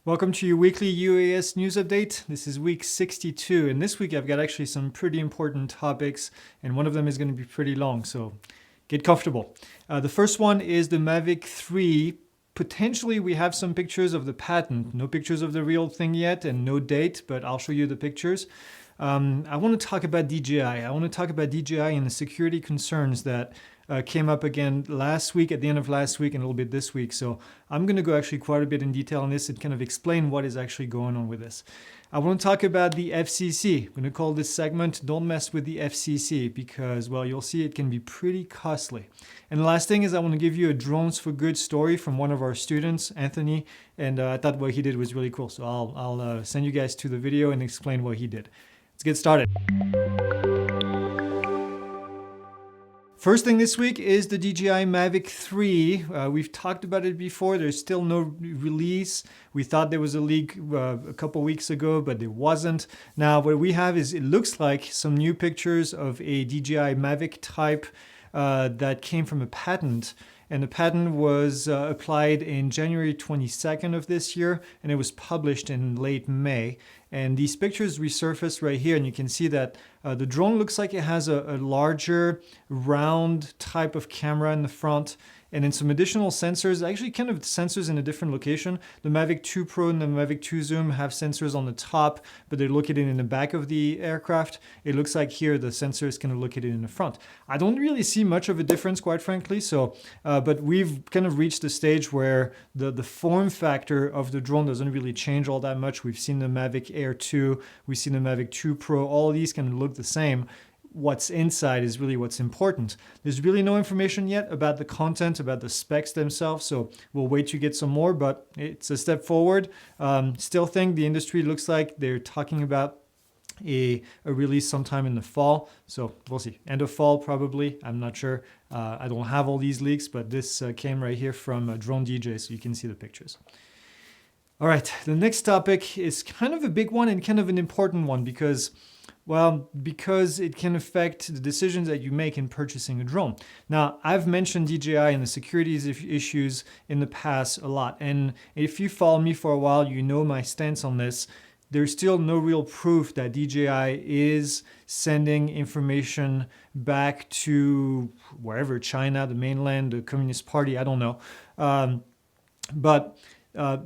Welcome to your weekly UAS news update. This is week 62, and this week I've got actually some pretty important topics, and one of them is going to be pretty long, so get comfortable. The first one is the Mavic 3. Potentially we have some pictures of the patent. No pictures of the real thing yet, and no date, but I'll show you the pictures. I want to talk about DJI. I want to talk about DJI and the security concerns that came up again last week, at the end of last week, and a little bit this week. So I'm going to go actually quite a bit in detail on this and kind of explain what is actually going on with this. I want to talk about the FCC. I'm going to call this segment "Don't Mess with the FCC" because, well, you'll see it can be pretty costly. And the last thing is I want to give you a DronesForGood story from one of our students, Anthony, and I thought what he did was really cool. So I'll send you guys to the video and explain what he did. Let's get started. First thing this week is the DJI Mavic 3. We've talked about it before. There's still no release. We thought there was a leak a couple weeks ago, but there wasn't. Now what we have is, it looks like some new pictures of a DJI Mavic type that came from a patent. And the patent was applied in January 22nd of this year, and it was published in late May. And these pictures resurfaced right here, and you can see that the drone looks like it has a larger, round type of camera in the front, and then some additional sensors, actually kind of sensors in a different location. The Mavic 2 Pro and the Mavic 2 Zoom have sensors on the top, but they're located in the back of the aircraft. It looks like here the sensor is kind of located in the front. I don't really see much of a difference, quite frankly. So, but we've kind of reached a stage where the form factor of the drone doesn't really change all that much. We've seen the Mavic Air 2, we've seen the Mavic 2 Pro, all of these kind of look the same. What's inside is really what's important. There's really no information yet about the content, about the specs themselves, so we'll wait to get some more, but it's a step forward. Still think the industry looks like they're talking about a release sometime in the fall, so we'll see. End of fall probably, I'm not sure. I don't have all these leaks, but this came right here from DroneDJ, so you can see the pictures. All right, the next topic is kind of a big one and kind of an important one because it can affect the decisions that you make in purchasing a drone. Now, I've mentioned DJI and the security issues in the past a lot. And if you follow me for a while, you know my stance on this. There's still no real proof that DJI is sending information back to wherever, China, the mainland, the Communist Party, I don't know. But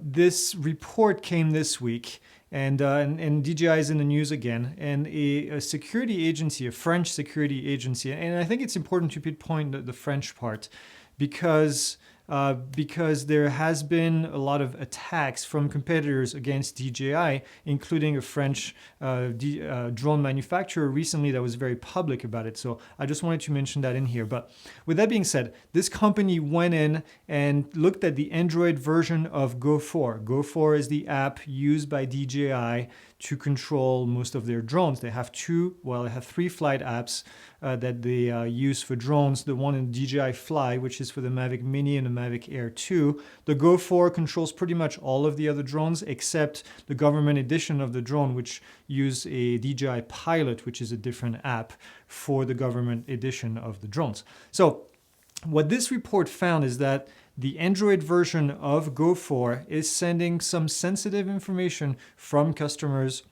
this report came this week. And DJI is in the news again, and a security agency, a French security agency, and I think it's important to pinpoint the French part because there has been a lot of attacks from competitors against DJI, including a French drone manufacturer recently that was very public about it. So I just wanted to mention that in here. But with that being said, this company went in and looked at the Android version of Go4. Go4 is the app used by DJI to control most of their drones. They have three flight apps that they use for drones. The one in DJI Fly, which is for the Mavic Mini and the Mavic Air 2. The Go4 controls pretty much all of the other drones except the government edition of the drone, which use a DJI Pilot, which is a different app for the government edition of the drones. So what this report found is that the Android version of Go4 is sending some sensitive information from customers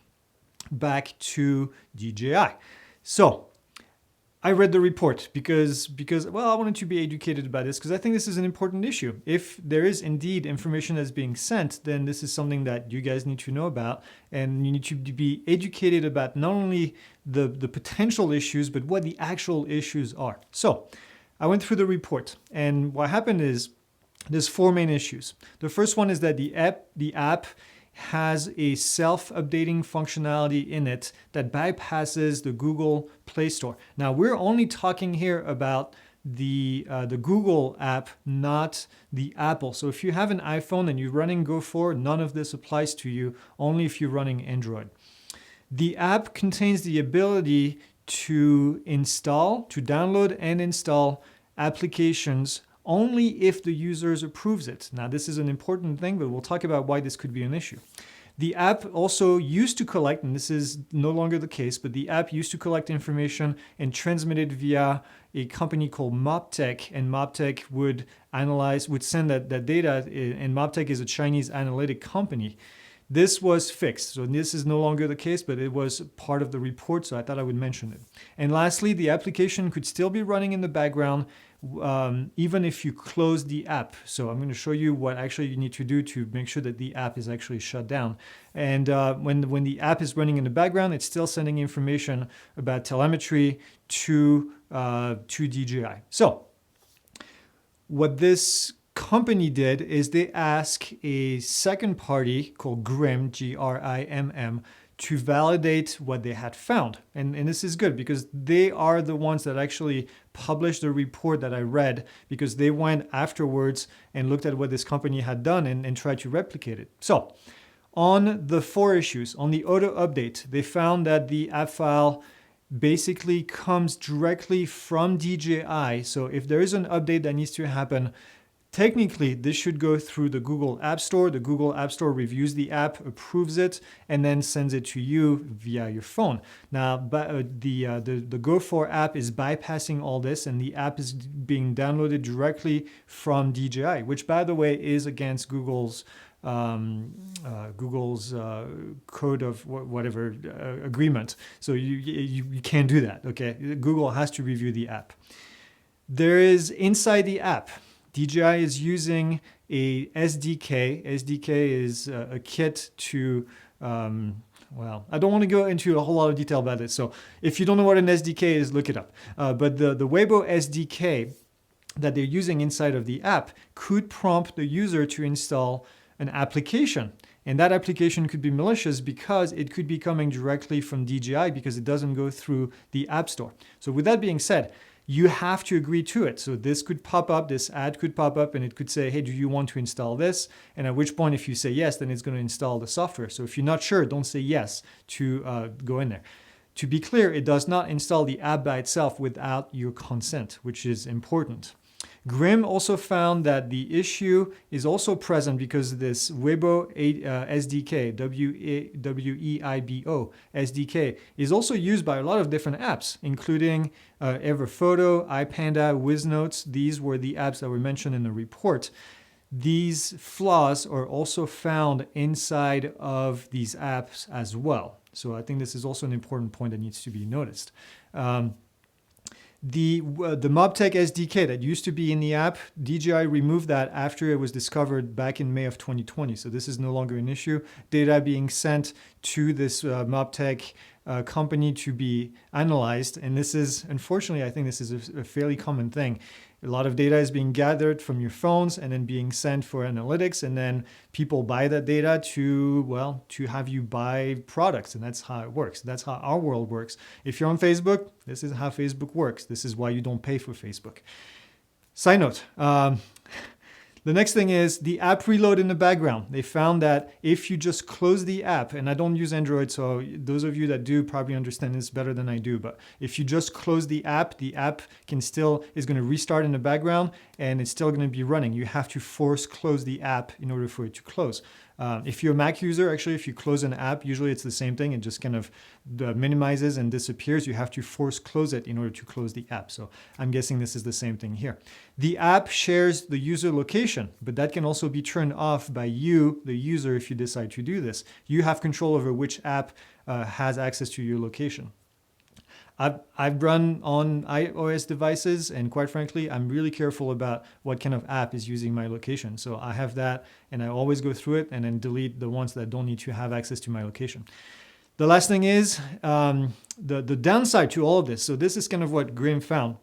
back to DJI. So I read the report because I wanted to be educated about this because I think this is an important issue. If there is indeed information that's being sent, then this is something that you guys need to know about, and you need to be educated about not only the potential issues, but what the actual issues are. So I went through the report, and what happened is there's four main issues. The first one is that the app has a self-updating functionality in it that bypasses the Google Play Store. Now, we're only talking here about the Google app, not the Apple. So if you have an iPhone and you're running Go4, none of this applies to you, only if you're running Android. The app contains the ability to download and install applications only if the user approves it. Now, this is an important thing, but we'll talk about why this could be an issue. The app also used to collect, and this is no longer the case, but the app used to collect information and transmit it via a company called MobTech, and MobTech would send that data, and MobTech is a Chinese analytic company. This was fixed, so this is no longer the case, but it was part of the report, so I thought I would mention it. And lastly, the application could still be running in the background even if you close the app. So I'm going to show you what actually you need to do to make sure that the app is actually shut down. And when the app is running in the background, it's still sending information about telemetry to DJI. So what this company did is they asked a second party called GRIMM, GRIMM, to validate what they had found. And this is good because they are the ones that actually published the report that I read, because they went afterwards and looked at what this company had done and tried to replicate it. So on the 4 issues, on the auto update, they found that the app file basically comes directly from DJI. So if there is an update that needs to happen, technically, this should go through the Google App Store. The Google App Store reviews the app, approves it, and then sends it to you via your phone. Now, the Go4 app is bypassing all this, and the app is being downloaded directly from DJI, which, by the way, is against Google's code of whatever agreement. So you can't do that. Okay, Google has to review the app. There is inside the app, DJI is using a SDK. SDK is a kit to, well, I don't want to go into a whole lot of detail about this. So if you don't know what an SDK is, look it up. But the Weibo SDK that they're using inside of the app could prompt the user to install an application. And that application could be malicious because it could be coming directly from DJI because it doesn't go through the App Store. So with that being said, you have to agree to it. So this could pop up, this ad could pop up, and it could say, hey, do you want to install this? And at which point, if you say yes, then it's going to install the software. So if you're not sure, don't say yes to go in there. To be clear, it does not install the app by itself without your consent, which is important. GRIMM also found that the issue is also present because this Weibo SDK, Weibo SDK, is also used by a lot of different apps, including Everphoto, iPanda, WizNote. These were the apps that were mentioned in the report. These flaws are also found inside of these apps as well. So I think this is also an important point that needs to be noticed. The MobTech SDK that used to be in the app, DJI removed that after it was discovered back in May of 2020. So this is no longer an issue. Data being sent to this MobTech company to be analyzed. And this is, unfortunately, I think this is a fairly common thing. A lot of data is being gathered from your phones and then being sent for analytics, and then people buy that data to have you buy products, and that's how it works. That's how our world works. If you're on Facebook, this is how Facebook works. This is why you don't pay for Facebook. Side note, the next thing is the app reload in the background. They found that if you just close the app, and I don't use Android, so those of you that do probably understand this better than I do, but if you just close the app is going to restart in the background and it's still going to be running. You have to force close the app in order for it to close. If you're a Mac user, actually, if you close an app, usually it's the same thing. It just kind of minimizes and disappears. You have to force close it in order to close the app. So I'm guessing this is the same thing here. The app shares the user location, but that can also be turned off by you, the user, if you decide to do this. You have control over which app has access to your location. I've run on iOS devices, and quite frankly, I'm really careful about what kind of app is using my location. So I have that, and I always go through it and then delete the ones that don't need to have access to my location. The last thing is the downside to all of this. So this is kind of what GRIMM found.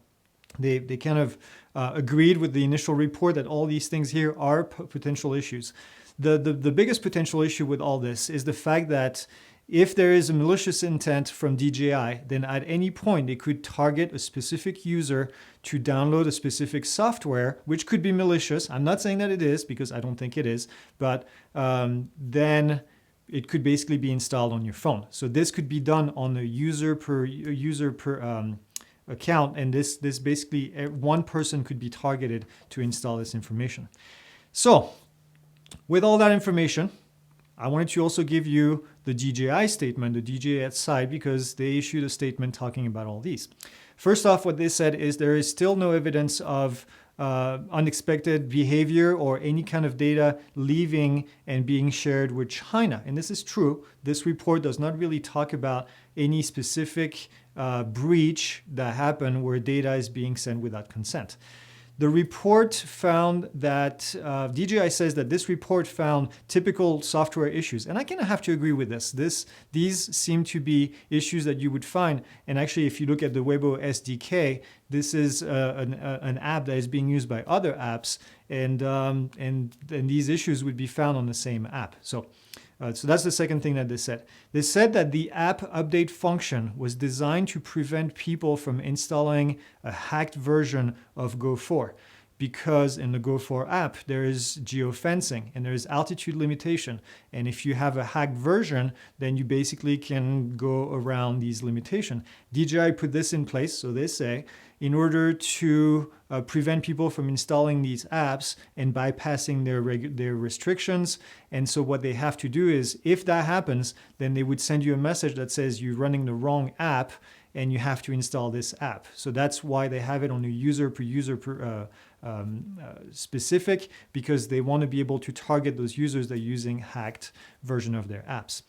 They kind of agreed with the initial report that all these things here are potential issues. The biggest potential issue with all this is the fact that if there is a malicious intent from DJI, then at any point they could target a specific user to download a specific software, which could be malicious. I'm not saying that it is, because I don't think it is, but then it could basically be installed on your phone. So this could be done on a user per account, and this basically one person could be targeted to install this information. So with all that information, I wanted to also give you the DJI statement, the DJI side, because they issued a statement talking about all these. First off, what they said is there is still no evidence of unexpected behavior or any kind of data leaving and being shared with China. And this is true. This report does not really talk about any specific breach that happened where data is being sent without consent. The report found that, DJI says that this report found typical software issues. And I kind of have to agree with this. These seem to be issues that you would find. And actually, if you look at the Weibo SDK, this is an app that is being used by other apps. And these issues would be found on the same app. So that's the second thing that they said. They said that the app update function was designed to prevent people from installing a hacked version of Go4, because in the Go4 app, there is geofencing and there is altitude limitation. And if you have a hacked version, then you basically can go around these limitations. DJI put this in place, so they say, in order to prevent people from installing these apps and bypassing their restrictions. And so what they have to do is, if that happens, then they would send you a message that says you're running the wrong app and you have to install this app. So that's why they have it on a user specific, because they want to be able to target those users that are using hacked version of their apps.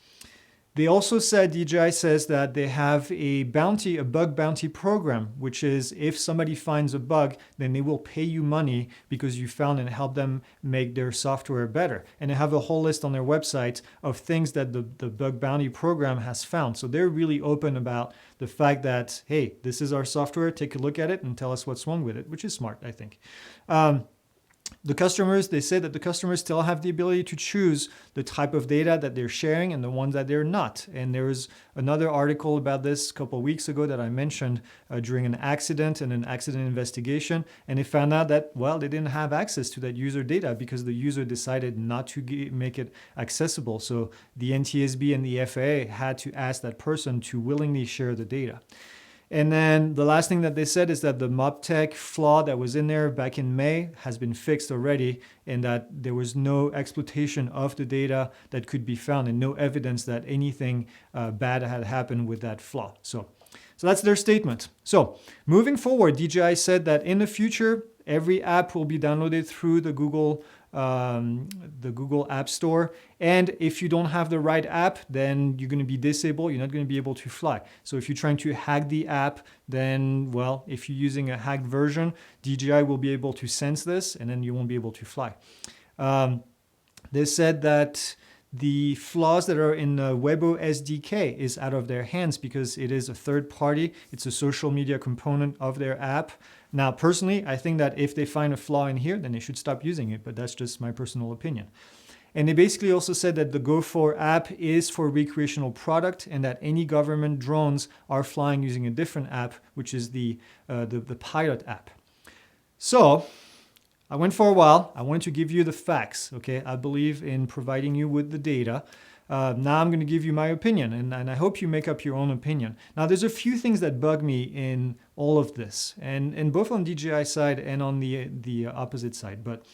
They also said, DJI says that they have a bug bounty program, which is if somebody finds a bug, then they will pay you money because you found and helped them make their software better. And they have a whole list on their website of things that the bug bounty program has found. So they're really open about the fact that, hey, this is our software, take a look at it and tell us what's wrong with it, which is smart, I think. The customers, they say that the customers still have the ability to choose the type of data that they're sharing and the ones that they're not. And there was another article about this a couple of weeks ago that I mentioned during an accident and an accident investigation. And they found out that, well, they didn't have access to that user data because the user decided not to make it accessible. So the NTSB and the FAA had to ask that person to willingly share the data. And then the last thing that they said is that the MobTech flaw that was in there back in May has been fixed already, and that there was no exploitation of the data that could be found and no evidence that anything bad had happened with that flaw. So that's their statement. So moving forward, DJI said that in the future, every app will be downloaded through the Google App Store. And if you don't have the right app, then you're going to be disabled. You're not going to be able to fly. So if you're trying to hack the app, then, well, if you're using a hacked version, DJI will be able to sense this, and then you won't be able to fly. They said that the flaws that are in the Weibo SDK is out of their hands because it is a third party. It's a social media component of their app. Now, personally, I think that if they find a flaw in here, then they should stop using it, but that's just my personal opinion. And they basically also said that the Go4 app is for recreational product and that any government drones are flying using a different app, which is the pilot app. So I went for a while. I wanted to give you the facts, okay? I believe in providing you with the data. Now I'm going to give you my opinion, and I hope you make up your own opinion. Now, there's a few things that bug me in all of this, and both on DJI side and on the opposite side. But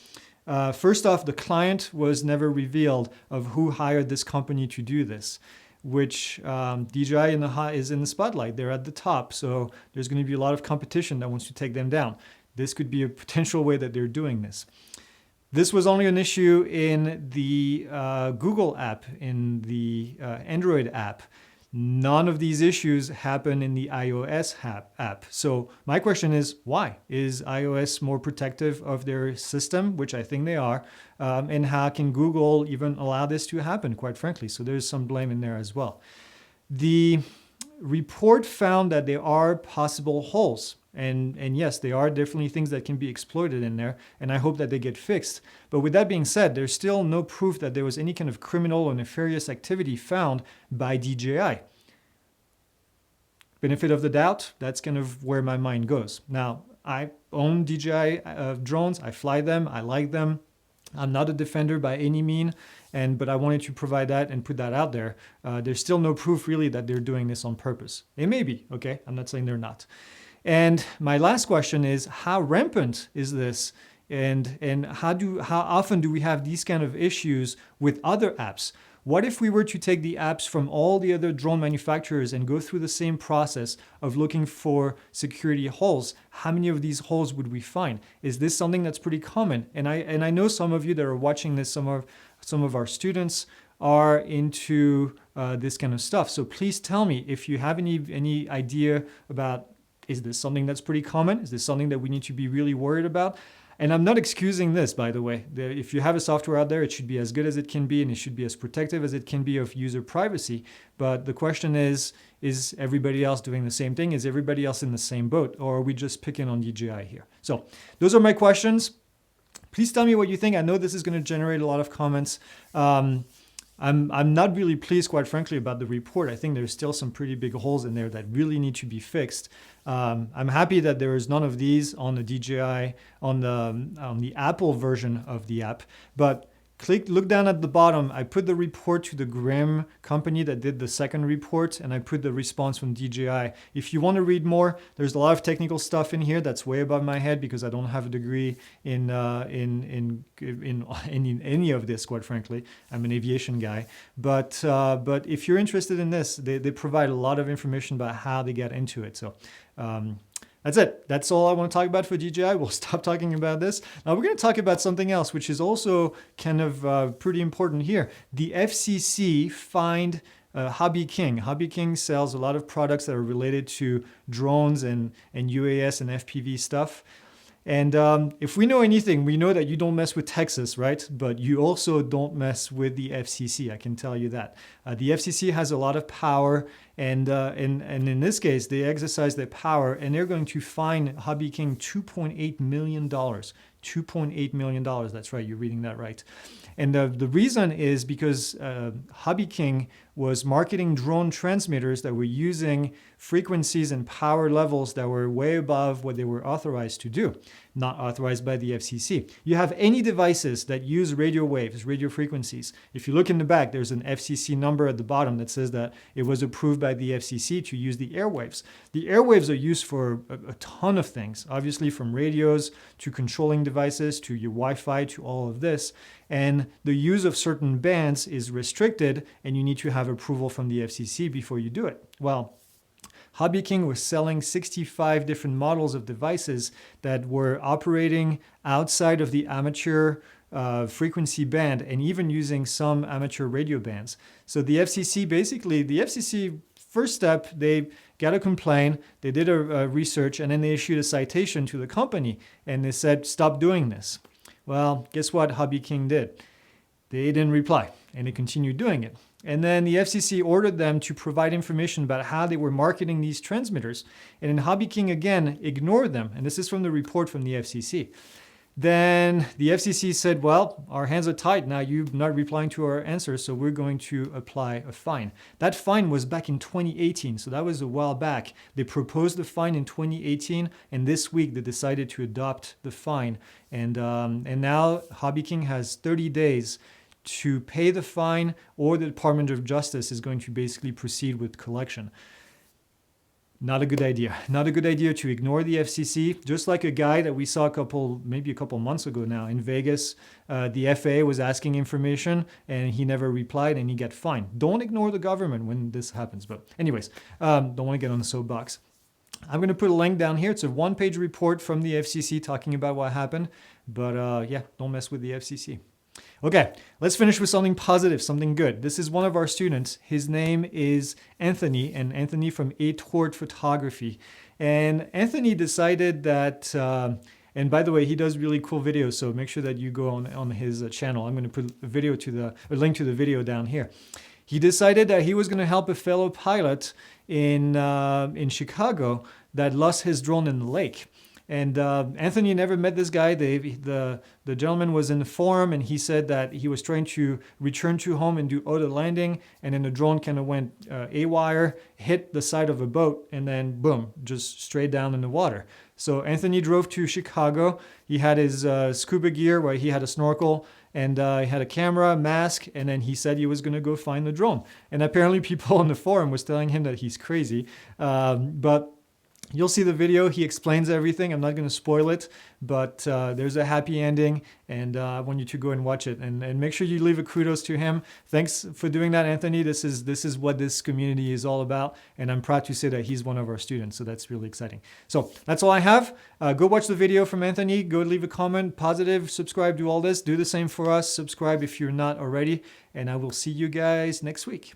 first off, the client was never revealed of who hired this company to do this, which DJI is in the spotlight. They're at the top, so there's going to be a lot of competition that wants to take them down. This could be a potential way that they're doing this. This was only an issue in the Google app, in the Android app. None of these issues happen in the iOS app. So my question is, why? Is iOS more protective of their system, which I think they are? And how can Google even allow this to happen, quite frankly? So there's some blame in there as well. The report found that there are possible holes. And yes, there are definitely things that can be exploited in there, and I hope that they get fixed. But with that being said, there's still no proof that there was any kind of criminal or nefarious activity found by DJI. Benefit of the doubt, that's kind of where my mind goes. Now, I own DJI drones, I fly them, I like them. I'm not a defender by any mean, but I wanted to provide that and put that out there. There's still no proof really that they're doing this on purpose. It may be, okay? I'm not saying they're not. And my last question is, how rampant is this? And how often do we have these kind of issues with other apps? What if we were to take the apps from all the other drone manufacturers and go through the same process of looking for security holes? How many of these holes would we find? Is this something that's pretty common? And I know some of you that are watching this, some of our students are into this kind of stuff. So please tell me if you have any idea about, is this something that's pretty common? Is this something that we need to be really worried about? And I'm not excusing this, by the way. If you have a software out there, it should be as good as it can be, and it should be as protective as it can be of user privacy. But the question is everybody else doing the same thing? Is everybody else in the same boat? Or are we just picking on DJI here? So those are my questions. Please tell me what you think. I know this is going to generate a lot of comments. I'm not really pleased, quite frankly, about the report. I think there's still some pretty big holes in there that really need to be fixed. I'm happy that there is none of these on the DJI, on the Apple version of the app, but look down at the bottom. I put the report to the GRIMM company that did the second report, and I put the response from DJI. If you want to read more, there's a lot of technical stuff in here that's way above my head because I don't have a degree in any of this, quite frankly. I'm an aviation guy. But if you're interested in this, they provide a lot of information about how they get into it. So that's it. That's all I want to talk about for DJI. We'll stop talking about this. Now we're going to talk about something else, which is also kind of pretty important here. The FCC fined HobbyKing. HobbyKing sells a lot of products that are related to drones and UAS and FPV stuff. And if we know anything, we know that you don't mess with Texas, right? But you also don't mess with the FCC. I can tell you that. The FCC has a lot of power, and in this case, they exercise their power, and they're going to fine HobbyKing $2.8 million. $2.8 million. That's right. You're reading that right. And the reason is because HobbyKing was marketing drone transmitters that were using frequencies and power levels that were way above what they were authorized to do, not authorized by the FCC. You have any devices that use radio waves, radio frequencies. If you look in the back, there's an FCC number at the bottom that says that it was approved by the FCC to use the airwaves. The airwaves are used for a ton of things, obviously from radios to controlling devices to your Wi-Fi to all of this. And the use of certain bands is restricted, and you need to have approval from the FCC before you do it. Well, HobbyKing was selling 65 different models of devices that were operating outside of the amateur frequency band and even using some amateur radio bands. So the FCC, first step, they got a complaint, they did a research, and then they issued a citation to the company, and they said, stop doing this. Well, guess what HobbyKing did? They didn't reply, and they continued doing it. And then the FCC ordered them to provide information about how they were marketing these transmitters. And then HobbyKing, again, ignored them. And this is from the report from the FCC. Then the FCC said, well, our hands are tied. Now you're not replying to our answers, so we're going to apply a fine. That fine was back in 2018, so that was a while back. They proposed the fine in 2018, and this week they decided to adopt the fine. And now HobbyKing has 30 days to pay the fine, or the Department of Justice is going to basically proceed with collection. Not a good idea. Not a good idea to ignore the FCC. Just like a guy that we saw maybe a couple months ago now in Vegas, the FAA was asking information and he never replied and he got fined. Don't ignore the government when this happens. But anyways, don't want to get on the soapbox. I'm going to put a link down here. It's a one-page report from the FCC talking about what happened. But yeah, don't mess with the FCC. Okay, let's finish with something positive, something good. This is one of our students. His name is Anthony, and Anthony from A-Tort Photography. And Anthony decided that, and by the way, he does really cool videos, so make sure that you go on his channel. I'm going to put a link to the video down here. He decided that he was going to help a fellow pilot in Chicago that lost his drone in the lake. And Anthony never met this guy. The gentleman was in the forum, and he said that he was trying to return to home and do auto landing, and then the drone kind of went haywire, hit the side of a boat, and then boom, just straight down in the water. So Anthony drove to Chicago. He had his scuba gear, where he had a snorkel, and he had a camera, mask, and then he said he was going to go find the drone. And apparently people on the forum was telling him that he's crazy, but You'll see the video. He explains everything. I'm not going to spoil it, but there's a happy ending, and I want you to go and watch it. And make sure you leave a kudos to him. Thanks for doing that, Anthony. This is what this community is all about, and I'm proud to say that he's one of our students, so that's really exciting. So that's all I have. Go watch the video from Anthony. Go leave a comment, positive, subscribe, do all this. Do the same for us. Subscribe if you're not already, and I will see you guys next week.